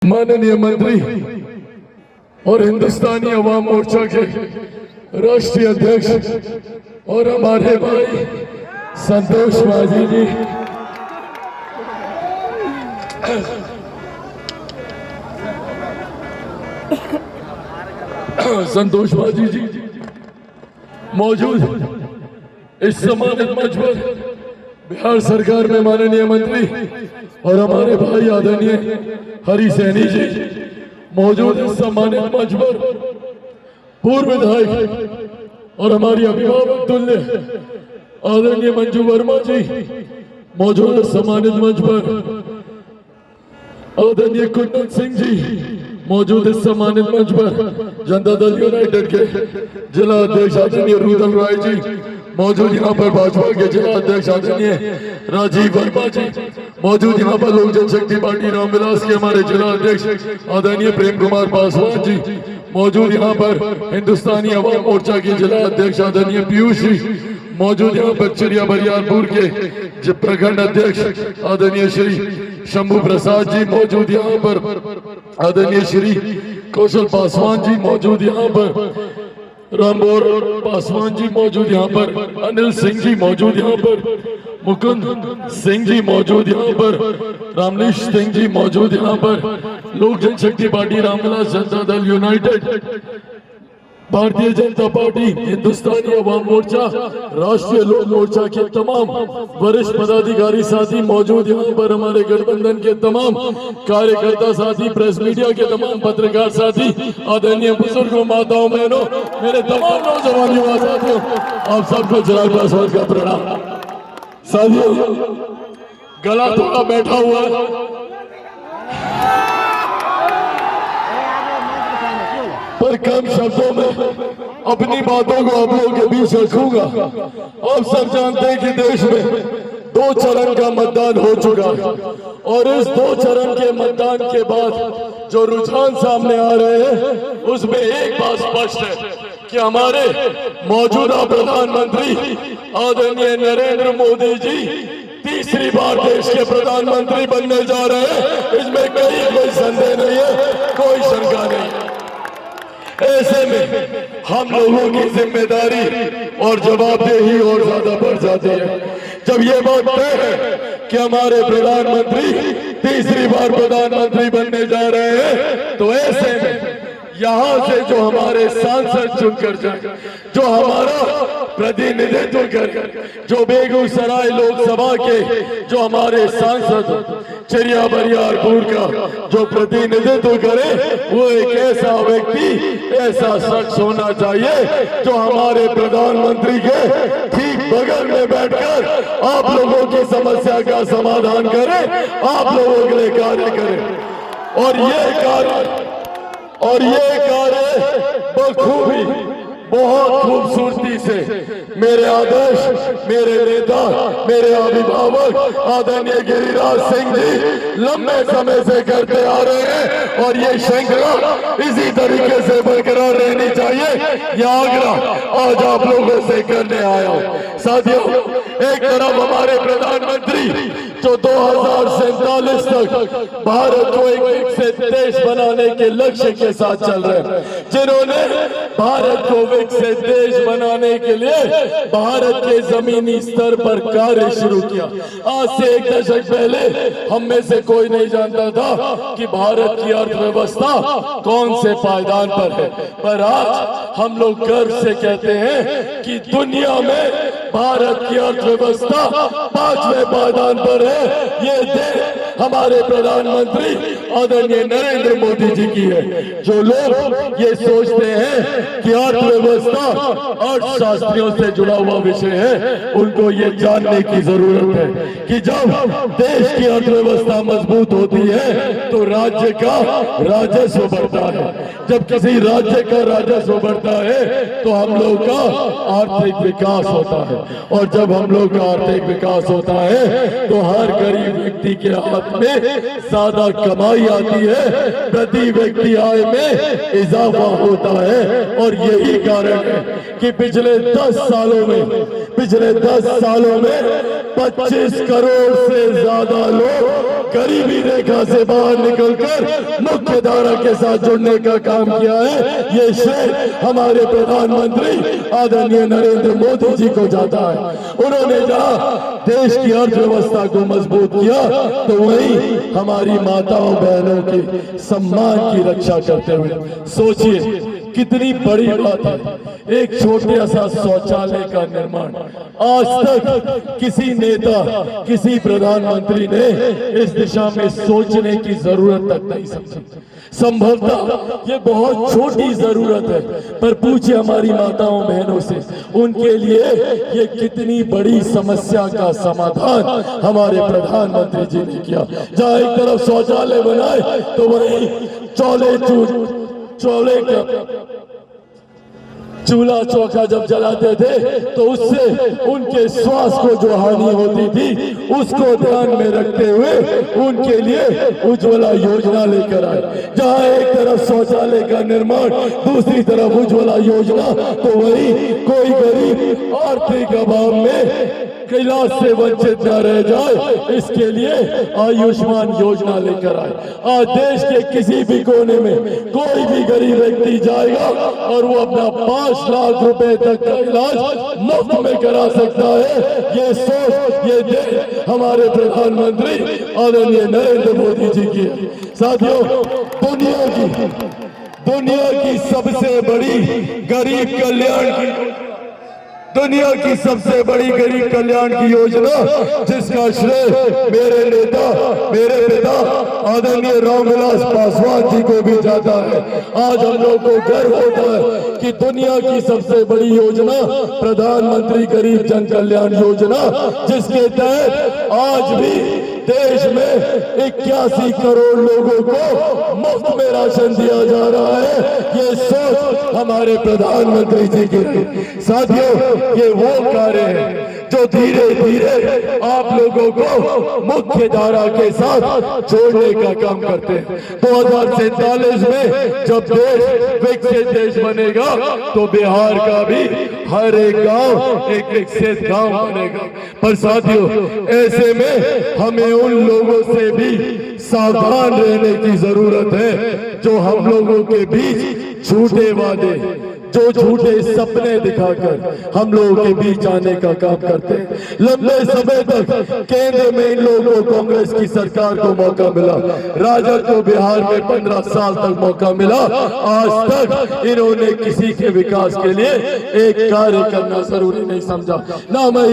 माननीय मंत्री और हिंदुस्तानी अवाम मोर्चा के राष्ट्रीय अध्यक्ष और हमारे भाई संतोष माझी जी, संतोष माझी जी मौजूद इस सम्मानित मंच पर बिहार सरकार में माननीय मंत्री और हमारे भाई आदरणीय हरी सैनी जी मौजूद इस सम्मानित मंच पर पूर्व विधायक और हमारी अभिभावक तुल्य आदरणीय मंजू वर्मा जी मौजूद इस सम्मानित मंच पर आदरणीय कुंदन सिंह जी मौजूद इस सम्मानित मंच पर जनता दल यूनाइटेड के जिला अध्यक्ष आदरणीय रुदल राय जी मौजूद यहाँ पर भाजपा के जिला अध्यक्ष आदरणीय राजीव वर्मा जी मौजूद यहाँ पर लोक जनशक्ति पार्टी रामविलास के हमारे जिला अध्यक्ष आदरणीय प्रेम कुमार पासवान जी मौजूद यहाँ पर हिंदुस्तानी अवाम मोर्चा के जिला अध्यक्ष आदरणीय पीयूष जी मौजूद यहाँ पर चिड़िया बरियारपुर के प्रखंड अध्यक्ष आदरणीय श्री शंभू प्रसाद जी मौजूद यहाँ पर आदरणीय श्री कौशल पासवान जी मौजूद यहाँ पर रामबोर पासवान जी मौजूद यहाँ पर अनिल सिंह जी मौजूद यहाँ पर मुकुंद सिंह जी मौजूद यहाँ पर रामनीश सिंह जी मौजूद यहाँ पर लोक जनशक्ति party Ramvilas Janata Dal United Bharatiya Janata party Hindustani Awam Morcha राष्ट्रीय लोक मोर्चा के तमाम वरिष्ठ पदाधिकारी साथी मौजूद यहाँ पर हमारे गठबंधन के तमाम कार्यकर्ता साथी प्रेस मीडिया के तमाम पत्रकार साथी आदरणीय बुजुर्गों माताओं बहनों मेरे तमाम नौजवान युवा साथियों आप सबको चिराग पासवान का प्रणाम। साथियों गला थोड़ा बैठा हुआ है पर कम शब्दों में अपनी बातों को आप लोगों के बीच रखूंगा। आप सब जानते हैं कि देश में 2 चरण का मतदान हो चुका है और इस 2 चरण के मतदान के बाद जो रुझान सामने आ रहे हैं उसमें एक बात स्पष्ट है कि हमारे मौजूदा प्रधानमंत्री आदरणीय नरेंद्र मोदी जी तीसरी बार देश के प्रधानमंत्री बनने जा रहे हैं। इसमें कोई संदेह नहीं है, कोई शंका नहीं। ऐसे में हम लोगों की जिम्मेदारी और जवाबदेही और ज्यादा बढ़ जाती है जब ये बात तय है कि हमारे प्रधानमंत्री तीसरी बार प्रधानमंत्री बनने जा रहे हैं। तो ऐसे में यहाँ से जो हमारे सांसद चुनकर जाए, जो हमारा प्रतिनिधित्व कर, जो बेगूसराय लोकसभा के जो हमारे सांसद चिड़िया बरियारपुर का जो प्रतिनिधित्व करे वो एक ऐसा व्यक्ति ऐसा शख्स होना चाहिए जो हमारे प्रधानमंत्री के ठीक बगल में बैठकर आप लोगों की समस्या का समाधान करे, आप लोगों के लिए कार्य करे। और ये कार्य बखूबी बहुत खूबसूरती से मेरे आदर्श, मेरे नेता, मेरे अभिभावक आदरणीय गिरिराज सिंह जी लंबे समय से करते आ रहे हैं और ये श्रृंखला इसी तरीके से बरकरार रहनी चाहिए। यह आग्रह आज आप लोगों से करने आया हूँ। साथियों, एक तरफ हमारे प्रधानमंत्री जो 2047 तक भारत को एक विकसित देश बनाने के लक्ष्य के साथ चल रहे हैं, जिन्होंने भारत को विकसित देश बनाने के लिए भारत के जमीनी स्तर पर कार्य शुरू किया। आज से 1 दशक पहले हम में से कोई नहीं जानता था कि भारत की अर्थव्यवस्था कौन से पायदान पर है, पर आज हम लोग गर्व से कहते हैं कि दुनिया में भारत की अर्थव्यवस्था 5वें पायदान पर है। ये देश हमारे प्रधानमंत्री आदरणीय नरेंद्र मोदी जी की है। जो लोग ये सोचते हैं कि अर्थव्यवस्था अर्थशास्त्रियों से जुड़ा हुआ विषय है, उनको ये जानने की जरूरत है कि जब देश की अर्थव्यवस्था मजबूत होती है तो राज्य का राजस्व बढ़ता है। जब किसी राज्य का राजस्व बढ़ता है तो हम लोग का आर्थिक विकास होता है और जब हम लोग का आर्थिक विकास होता है तो हर गरीब व्यक्ति के हाथ में ज्यादा कमाई आती है, प्रति व्यक्ति आय में इजाफा होता है। और यही कारण है कि पिछले 10 सालों में 25 करोड़ से ज्यादा लोग गरीबी रेखा से बाहर निकलकर मुख्य धारा के साथ जुड़ने का काम किया है, ये श्रेय हमारे प्रधानमंत्री आदरणीय नरेंद्र मोदी जी को जाता है। उन्होंने जहां देश की अर्थव्यवस्था को मजबूत किया तो वहीं हमारी माताओं बहनों के सम्मान की रक्षा करते हुए, सोचिए कितनी बड़ी बात है, एक छोटे सा शौचालय का निर्माण आज तक किसी नेता, किसी प्रधानमंत्री ने इस दिशा में सोचने की जरूरत तक नहीं समझी। संभवतः ये बहुत छोटी जरूरत है, पर पूछे हमारी माताओं बहनों से, उनके लिए ये कितनी बड़ी समस्या का समाधान हमारे प्रधानमंत्री जी ने किया। जहां एक तरफ शौचालय बनाए तो वहीं चौले का चूल्हा चौका जब जलाते थे तो उससे उनके स्वास्थ्य को जो हानि होती थी उसको ध्यान में रखते हुए उनके लिए उज्ज्वला योजना लेकर आए। जहां एक तरफ शौचालय का निर्माण, दूसरी तरफ उज्ज्वला योजना, तो वही कोई गरीब आर्थिक अभाव में इलाज से वंचित न रह जाए, इसके लिए आयुष्मान योजना लेकर आए। आज देश के किसी भी कोने में कोई भी गरीब व्यक्ति जाएगा और वो अपना 5 लाख रुपए तक का इलाज मुफ्त में करा सकता है। ये सोच, ये देश हमारे प्रधानमंत्री आदरणीय नरेंद्र मोदी जी की है। साथियों, दुनिया की सबसे बड़ी गरीब कल्याण की दुनिया की सबसे बड़ी गरीब कल्याण की योजना, जिसका श्रेय मेरे नेता, मेरे पिता आदरणीय रामविलास पासवान जी को भी जाता है। आज हम लोग को गर्व होता है कि दुनिया की सबसे बड़ी योजना प्रधानमंत्री गरीब जन कल्याण योजना, जिसके तहत आज भी देश में 81 करोड़ लोगों को मुफ्त में राशन दिया जा रहा है। ये सोच हमारे प्रधानमंत्री जी की है। साथियों, ये वो कार्य है जो धीरे धीरे आप लोगों को मुख्य धारा के साथ जोड़ने का काम करते हैं। 2047 में जब देश विकसित देश बनेगा तो बिहार का भी हर एक गांव एक विकसित गांव बनेगा। पर साथियों, ऐसे में हमें उन लोगों से भी सावधान रहने की जरूरत है जो हम लोगों के बीच झूठे वादे, जो झूठे सपने दिखाकर हम लोगों के बीच आने का काम करते हैं। लंबे समय तक केंद्र में इन लोगों को कांग्रेस की सरकार को मौका मिला, राजद को बिहार में 15 साल तक मौका मिला। आज तक इन्होंने किसी के विकास के लिए एक कार्य करना जरूरी नहीं समझा। ना मैं